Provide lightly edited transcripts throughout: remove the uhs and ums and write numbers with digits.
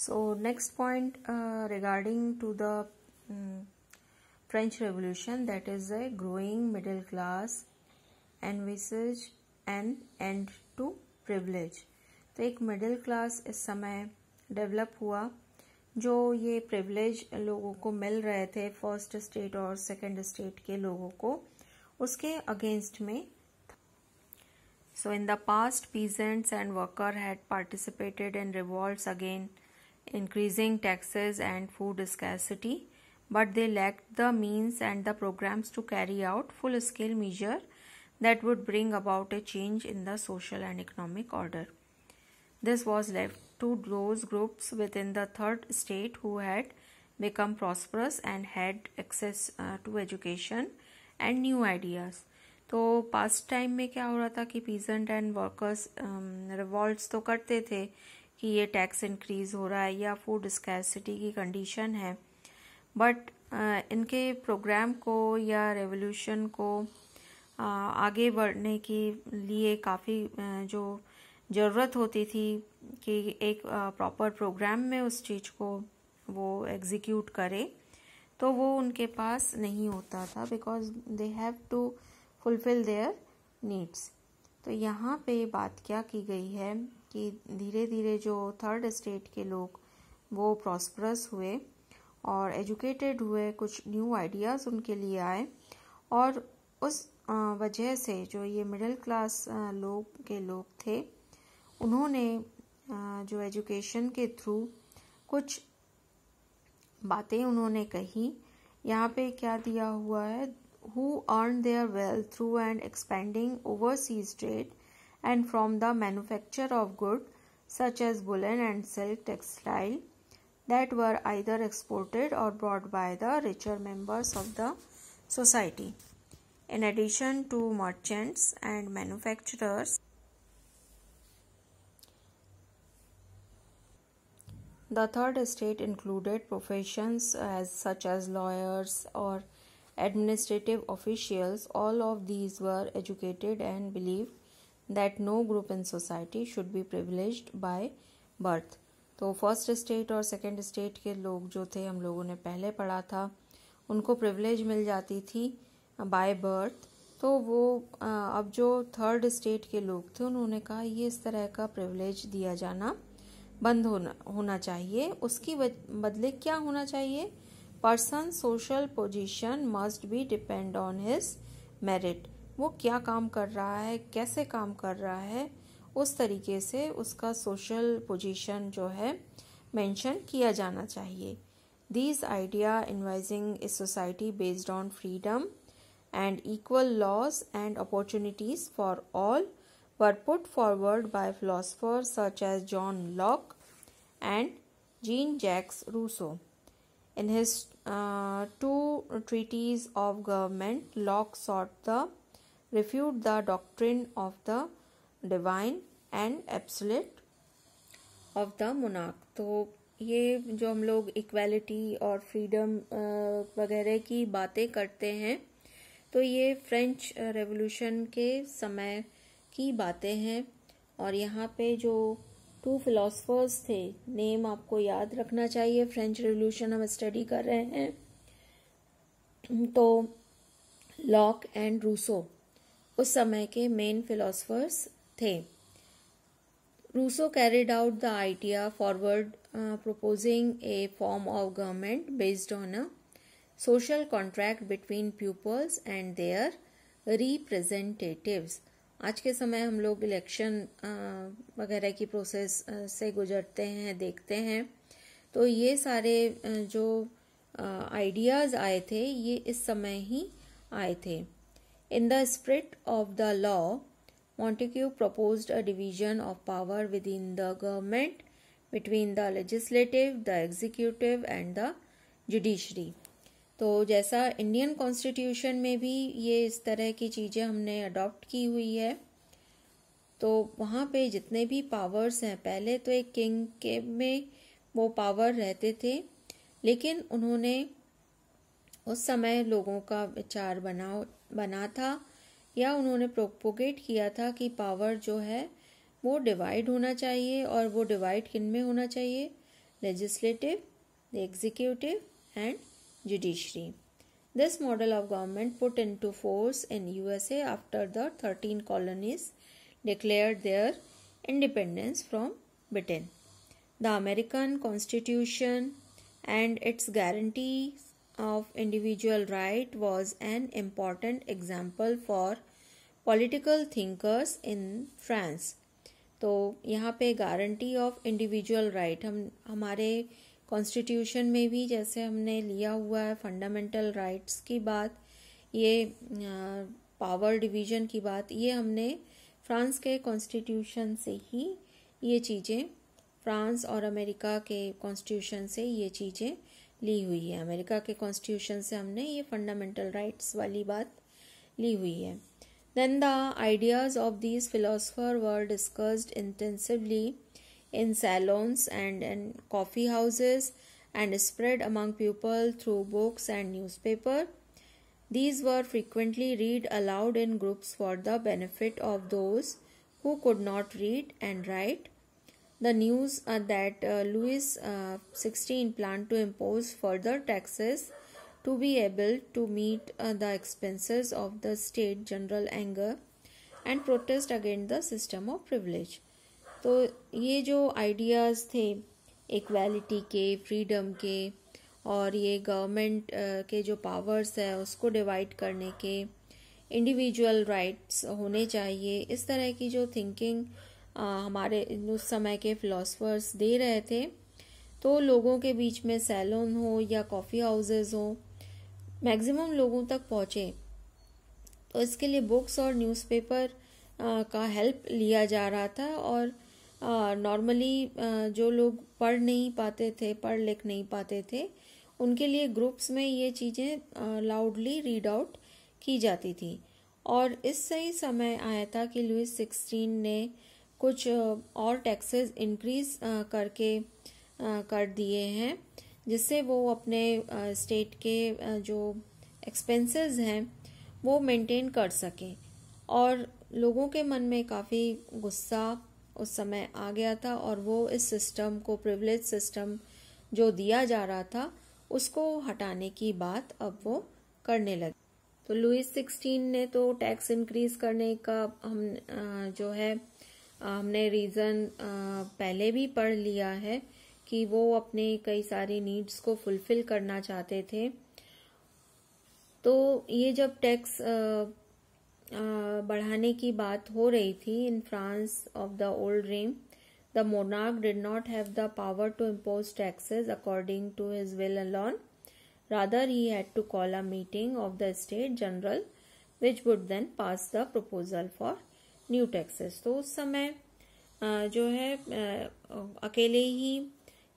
So next point regarding to the French Revolution, that is a growing middle class envisage an end to privilege. तो एक middle class इस समय develop हुआ, जो ये privilege लोगों को मिल रहे थे फर्स्ट स्टेट और सेकंड स्टेट के लोगों को, उसके अगेंस्ट में. So in the past, peasants and workers had participated in revolts against increasing taxes and food scarcity, but they lacked the means and the programs to carry out full-scale measures that would bring about a change in the social and economic order. This was left to those groups within the third state who had become prosperous and had access to education and new ideas. तो past time में क्या हो रहा था कि peasant and workers revolts तो करते थे कि ये टैक्स इंक्रीज हो रहा है या फूड स्कैरसिटी की कंडीशन है, बट इनके प्रोग्राम को या रेवोल्यूशन को आगे बढ़ने के लिए काफ़ी जो ज़रूरत होती थी कि एक प्रॉपर प्रोग्राम में उस चीज़ को वो एग्जीक्यूट करे, तो वो उनके पास नहीं होता था, because they have to fulfil their needs. तो यहाँ पे बात क्या की गई है कि धीरे धीरे जो थर्ड स्टेट के लोग वो प्रॉस्परस हुए और एजुकेटेड हुए, कुछ न्यू आइडियाज़ उनके लिए आए, और उस वजह से जो ये मिडिल क्लास लोग थे, उन्होंने जो एजुकेशन के थ्रू कुछ बातें उन्होंने कही. यहाँ पे क्या दिया हुआ है, who earned their wealth through an expanding overseas trade and from the manufacture of goods such as woolen and silk textile that were either exported or brought by the richer members of the society. In addition to merchants and manufacturers, the third estate included professions such as lawyers or administrative officials. All of these were educated and believed that no group in society should be privileged by birth. तो first state और second state के लोग जो थे, हम लोगों ने पहले पढ़ा था, उनको प्रिविलेज मिल जाती थी बाय बर्थ. तो वो अब जो थर्ड स्टेट के लोग थे, उन्होंने कहा ये इस तरह का प्रिविलेज दिया जाना बंद होना चाहिए. उसकी बदले क्या होना चाहिए, person social position must be depend on his merit. वो क्या काम कर रहा है, कैसे काम कर रहा है, उस तरीके से उसका सोशल पोजीशन जो है मेंशन किया जाना चाहिए. These idea envisaging a society based on freedom and equal laws and opportunities for all were put forward by philosophers such as John Locke and Jean Jacques Rousseau. In his two treatises of government, Locke sought to refute the doctrine of the divine and absolute of the monarch. तो ये जो हम लोग equality और freedom वगैरह की बातें करते हैं, तो ये फ्रेंच रेवोल्यूशन के समय की बातें हैं. और यहाँ पे जो टू फिलोसफर्स थे, नेम आपको याद रखना चाहिए, फ्रेंच रेवोल्यूशन हम स्टडी कर रहे हैं, तो लॉक एंड रूसो उस समय के मेन फिलोसफर्स थे. Rousseau carried out the idea forward proposing a form of government based on a social contract between pupils and their representatives. आज के समय हम लोग इलेक्शन वगैरह की प्रोसेस से गुजरते हैं, देखते हैं, तो ये सारे जो आइडियाज़ आए थे ये इस समय ही आए थे. In the spirit of the law, Montesquieu proposed a division of power within the government between the legislative, the executive and the judiciary. तो जैसा इंडियन कॉन्स्टिट्यूशन में भी ये इस तरह की चीज़ें हमने अडॉप्ट की हुई है, तो वहाँ पे जितने भी पावर्स हैं, पहले तो एक किंग के में वो पावर रहते थे, लेकिन उन्होंने उस समय लोगों का विचार बना था या उन्होंने प्रोपोगेट किया था कि पावर जो है वो डिवाइड होना चाहिए, और वो डिवाइड किन में होना चाहिए, legislative, the executive, and judiciary. This model of government put into force in USA after the 13 colonies declared their independence from Britain. The American Constitution and its guarantee of individual right was an important example for political thinkers in France. तो यहाँ पे guarantee of individual right हमारे constitution में भी जैसे हमने लिया हुआ है फंडामेंटल राइट्स की बात, ये पावर डिवीजन की बात, ये हमने फ्रांस के कॉन्स्टिट्यूशन से ही ये चीज़ें, फ्रांस और अमेरिका के कॉन्स्टिट्यूशन से ये चीज़ें ली हुई है। अमेरिका के कॉन्स्टिट्यूशन से हमने ये फंडामेंटल राइट्स वाली बात ली हुई है। Then the ideas of these philosophers were discussed intensively in salons and in coffee houses and spread among people through books and newspaper. These were frequently read aloud in groups for the benefit of those who could not read and write. The news that Louis XVI planned to impose further taxes to be able to meet the expenses of the state general anger and protest against the system of privilege. तो ये जो ideas थे equality के, freedom के, और ये government के जो पावर्स है उसको डिवाइड करने के, इंडिविजुअल राइट्स होने चाहिए, इस तरह की जो थिंकिंग हमारे उस समय के फिलोसफर्स दे रहे थे, तो लोगों के बीच में सैलून हो या कॉफ़ी हाउसेस हो, मैक्सिमम लोगों तक पहुँचे। तो इसके लिए बुक्स और न्यूज़पेपर का हेल्प लिया जा रहा था। और नॉर्मली जो लोग पढ़ लिख नहीं पाते थे, उनके लिए ग्रुप्स में ये चीज़ें लाउडली रीड आउट की जाती थी। और इससे ही समय आया था कि लुइस 16 ने कुछ और टैक्सेस इंक्रीज कर दिए हैं, जिससे वो अपने स्टेट के जो एक्सपेंसेस हैं वो मेंटेन कर सकें। और लोगों के मन में काफ़ी गुस्सा उस समय आ गया था, और वो इस सिस्टम को, प्रिविलेज सिस्टम जो दिया जा रहा था, उसको हटाने की बात अब वो करने लगे। तो लुइस 16 ने तो टैक्स इंक्रीज करने का हमने रीज़न पहले भी पढ़ लिया है कि वो अपने कई सारी नीड्स को फुलफिल करना चाहते थे। तो ये जब टैक्स बढ़ाने की बात हो रही थी in France of the old regime, the monarch did not have the power to impose taxes according to his will alone, rather he had to call a meeting of the state general which would then pass the proposal for new taxes. तो उस समय जो है अकेले ही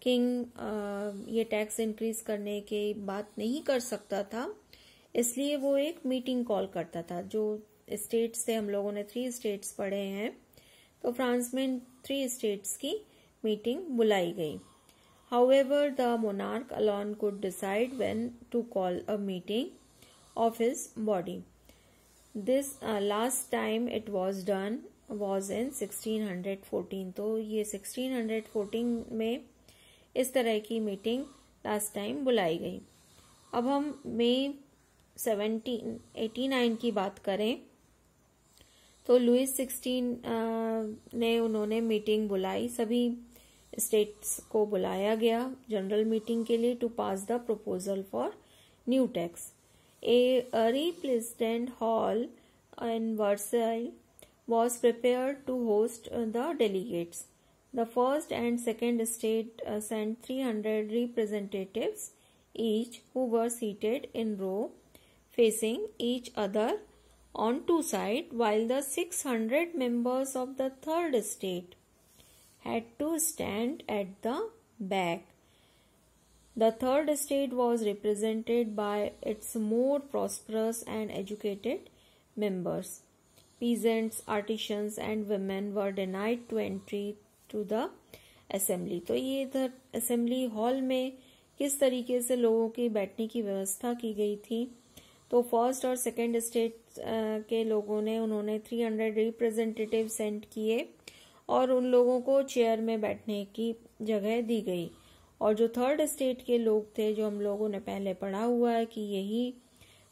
king ये tax increase करने की बात नहीं कर सकता था, इसलिए वो एक मीटिंग कॉल करता था। जो स्टेट्स थे, हम लोगों ने 3 स्टेट्स पढ़े हैं, तो फ्रांस में 3 स्टेट्स की मीटिंग बुलाई गई। However the monarch alone could decide when to call a meeting of his body. This last time it was done was in 1614। तो ये 1614 में इस तरह की मीटिंग लास्ट टाइम बुलाई गई। अब हम मई 1789 की बात करें, तो लुइस 16 उन्होंने मीटिंग बुलाई, सभी स्टेट्स को बुलाया गया जनरल मीटिंग के लिए, to pass the proposal for new tax. A representative hall in Versailles was prepared to host the delegates. The first and second state sent 300 representatives each, who were seated in row facing each other on 2 sides, while the 600 members of the third state had to stand at the back. The third state was represented by its more prosperous and educated members. Peasants, artisans and women were denied to entry to the assembly. तो ये इधर assembly hall में किस तरीके से लोगों की बैठने की व्यवस्था की गई थी। तो फर्स्ट और सेकंड स्टेट के लोगों ने, उन्होंने 300 रिप्रेजेंटेटिव सेंड किए और उन लोगों को चेयर में बैठने की जगह दी गई। और जो थर्ड स्टेट के लोग थे, जो हम लोगों ने पहले पढ़ा हुआ है कि यही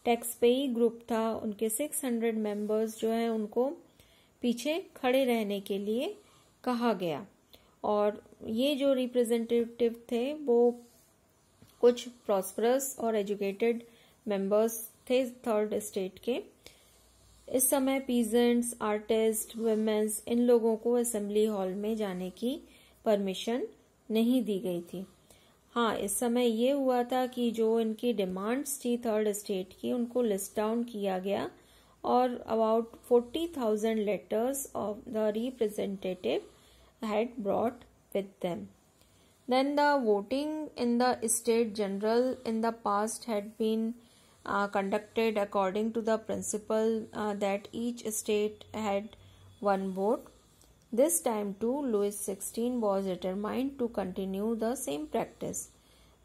टैक्स पेई ग्रुप था, उनके 600 मेंबर्स जो है उनको पीछे खड़े रहने के लिए कहा गया। और ये जो रिप्रेजेंटेटिव थे वो कुछ प्रॉस्परस और एजुकेटेड मेंबर्स थे थर्ड स्टेट के। इस समय पीजेंट्स, आर्टिस्ट, वुमेन्स, इन लोगों को असेंबली हॉल में जाने की परमिशन नहीं दी गई थी। हाँ, इस समय ये हुआ था कि जो इनकी डिमांड्स थी थर्ड स्टेट की, उनको लिस्ट डाउन किया गया और about 40,000 letters of the representative had brought with them. Then the voting in the State General in the past had been conducted according to the principle that each state had one vote. This time too, Louis XVI was determined to continue the same practice.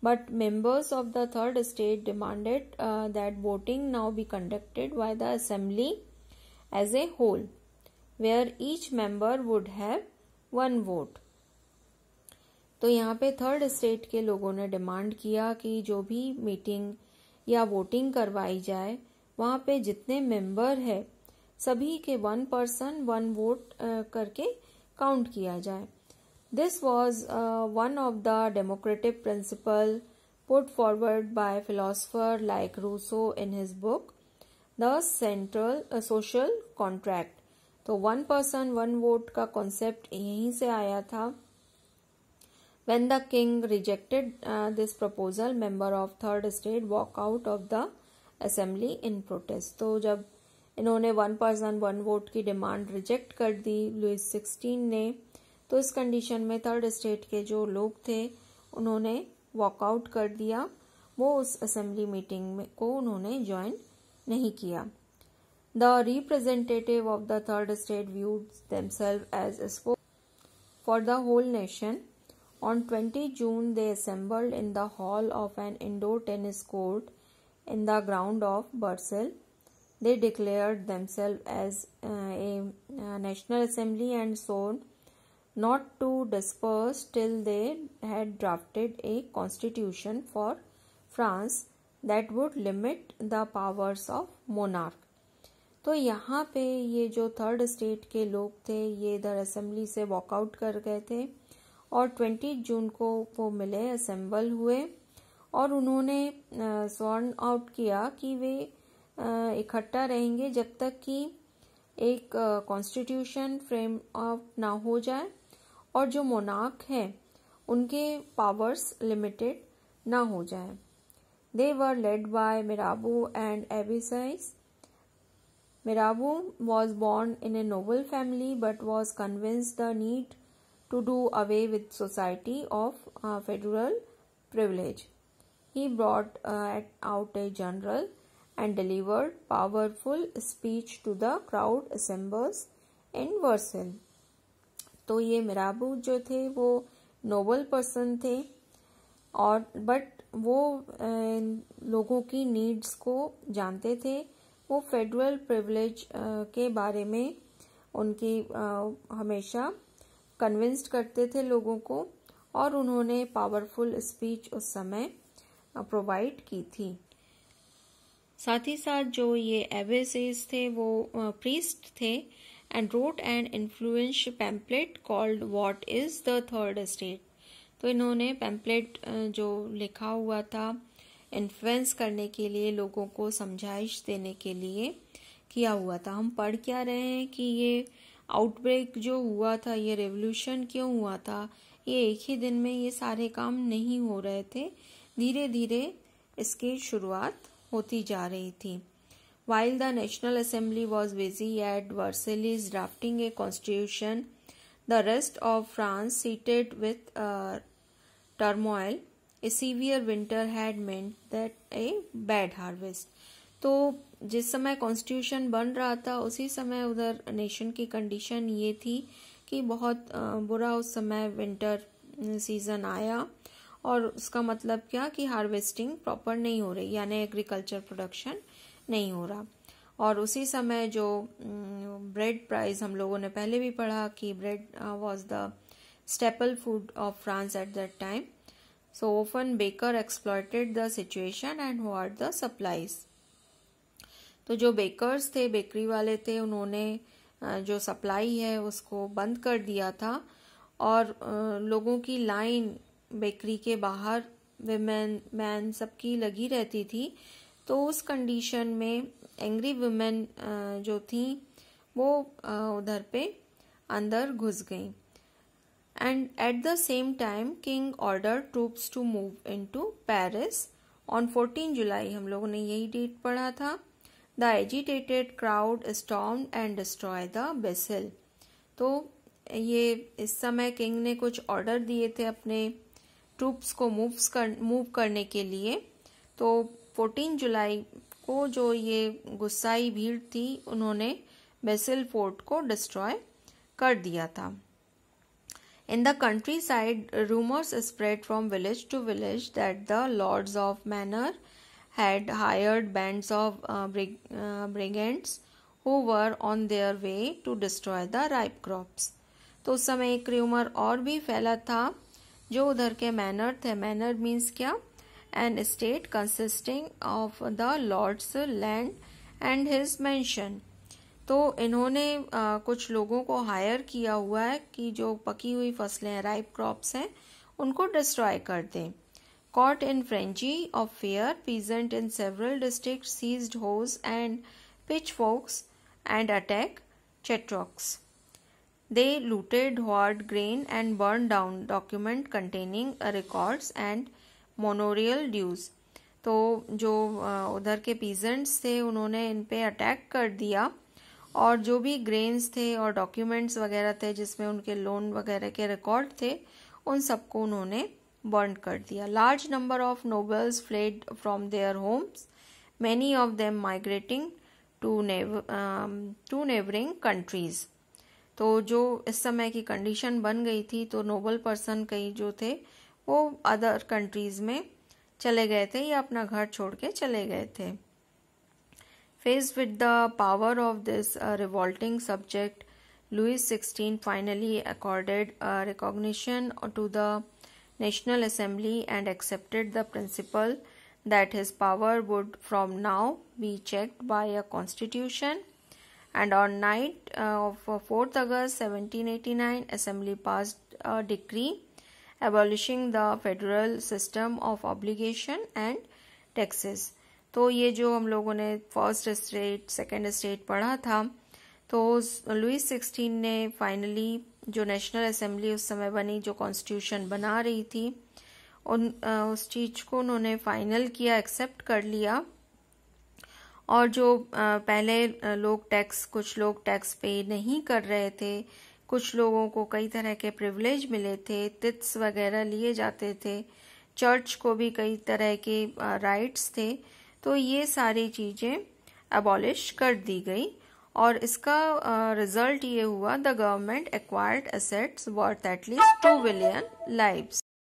But members of the third state demanded that voting now be conducted by the assembly as a whole, where each member would have one vote. तो यहाँ पे third state के लोगों ने demand किया कि जो भी मीटिंग या वोटिंग करवाई जाए, वहाँ पे जितने मेंबर है सभी के 1 person 1 vote करके काउंट किया जाए. This was one of the democratic principles put forward by philosopher like Rousseau in his book The Central Social Contract. तो 1 person 1 vote का कॉन्सेप्ट यहीं से आया था. When the king rejected this proposal, member of third state walk out of the assembly in protest. तो जब इन्होंने 1 person 1 vote की डिमांड रिजेक्ट कर दी लुइस 16 ने, तो इस कंडीशन में थर्ड स्टेट के जो लोग थे उन्होंने वॉकआउट कर दिया. वो उस असेंबली मीटिंग को उन्होंने ज्वाइन नहीं किया. The representative of the third state viewed themselves as spoke for the whole nation. On 20 June, they assembled in the hall of an indoor tennis court in the ground of Brussels. They declared themselves as a national assembly and swore not to disperse till they had drafted a constitution for France that would limit the powers of monarch. तो यहाँ पे ये जो third state के लोग थे ये इधर असेंबली से वॉकआउट कर गए थे और 20 जून को वो मिले, असेंबल हुए और उन्होंने स्वर्ण आउट किया कि वे इकट्ठा रहेंगे जब तक कि एक कॉन्स्टिट्यूशन फ्रेम अप ना हो जाए और जो मोनार्क है उनके पावर्स लिमिटेड ना हो जाए. They were led by Mirabeau and Abbe Sieyes. Mirabeau was born in a noble family but was convinced the need to do away with society of federal privilege. He brought out a general and delivered powerful speech to the crowd assembled in Versailles. तो ये मिराबो जो थे वो Nobel person थे और but वो लोगों की नीड्स को जानते थे. वो फेडरल प्रिविलेज के बारे में उनकी हमेशा कन्विंस्ड करते थे लोगों को और उन्होंने पावरफुल स्पीच उस समय प्रोवाइड की थी. साथ ही साथ जो ये एबेसीज थे वो प्रीस्ट थे and wrote an influential pamphlet called what is the third state. तो इन्होंने पैम्पलेट जो लिखा हुआ था इन्फ्लुएंस करने के लिए, लोगों को समझाइश देने के लिए किया हुआ था. हम पढ़ क्या रहे हैं कि ये आउटब्रेक जो हुआ था, ये रेवोल्यूशन क्यों हुआ था, ये एक ही दिन में ये सारे काम नहीं हो रहे थे, धीरे धीरे इसकी शुरुआत होती जा रही थी. While the National Assembly was busy at Versailles drafting a constitution, the rest of France seated with turmoil. A severe winter had meant that a bad harvest. तो जिस समय कॉन्स्टिट्यूशन बन रहा था उसी समय उधर नेशन की कंडीशन ये थी कि बहुत बुरा उस समय विंटर सीजन आया और उसका मतलब क्या कि हार्वेस्टिंग प्रॉपर नहीं हो रही, यानी एग्रीकल्चर प्रोडक्शन नहीं हो रहा. और उसी समय जो ब्रेड प्राइस, हम लोगों ने पहले भी पढ़ा कि bread was the staple food of France at that time. So often baker exploited the situation and hoarded the supplies. तो जो बेकर्स थे, बेकरी वाले थे, उन्होंने जो सप्लाई है उसको बंद कर दिया था और लोगों की लाइन बेकरी के बाहर विमेन मैन सबकी लगी रहती थी. तो उस कंडीशन में एंग्री वुमेन जो थी वो उधर पे अंदर घुस गई. And at the same time king order troops to move into Paris on 14 July. हम लोगों ने यही डेट पढ़ा था. The agitated crowd stormed and destroy the Bastille. तो ये इस समय किंग ने कुछ ऑर्डर दिए थे अपने ट्रूप्स को मूव करने के लिए. तो 14 जुलाई को जो ये गुस्साई भीड़ थी उन्होंने बेसिल फोर्ट को डिस्ट्रॉय कर दिया था. In the countryside, rumors spread from village to village that the lords of manor had hired bands of brigands who were on their way to destroy the ripe crops. तो उस समय एक rumour और भी फैला था. जो उधर के मैनर थे, मैनर मीन्स क्या? An estate consisting of the lord's land and his mansion. तो इन्होंने कुछ लोगों को हायर किया हुआ है कि जो पकी हुई फसलें हैं, राइप क्रॉप्स हैं, उनको डिस्ट्रॉय कर दें. Caught in frenzy of fear, peasants in several districts seized hoes and pitchforks and attacked Chetroks. They looted, hoarded grain and burned down documents containing records and manorial dues. तो जो उधर के peasants थे उन्होंने इन पे attack कर दिया और जो भी ग्रेन्स थे और डॉक्यूमेंट्स वगैरह थे जिसमें उनके लोन वगैरह के रिकॉर्ड थे, उन सबको उन्होंने बर्न कर दिया. Large number of nobles fled from their homes, many of them migrating to neighbouring countries. तो जो इस समय की कंडीशन बन गई थी, तो नोबल पर्सन कई जो थे वो अदर कंट्रीज में चले गए थे या अपना घर छोड़ के चले गए थे. Faced with the power of this revolting subject, Louis XVI finally accorded recognition to the National Assembly and accepted the principle that his power would from now be checked by a constitution. And on night of 4th August 1789, Assembly passed a decree abolishing the federal system of obligation and taxes. तो ये जो हम लोगों ने first state second state पढ़ा था, तो Lewis 16 ने फाइनली जो नेशनल असेंबली उस समय बनी, जो कॉन्स्टिट्यूशन बना रही थी, उस चीज को उन्होंने फाइनल किया, एक्सेप्ट कर लिया. और जो पहले लोग कुछ लोग टैक्स पे नहीं कर रहे थे, कुछ लोगों को कई तरह के प्रिविलेज मिले थे, टिट्स वगैरह लिए जाते थे, चर्च को भी कई तरह के राइट्स थे. तो ये सारी चीजें अबॉलिश कर दी गई और इसका रिजल्ट ये हुआ, the government acquired assets worth at least 2 billion lives.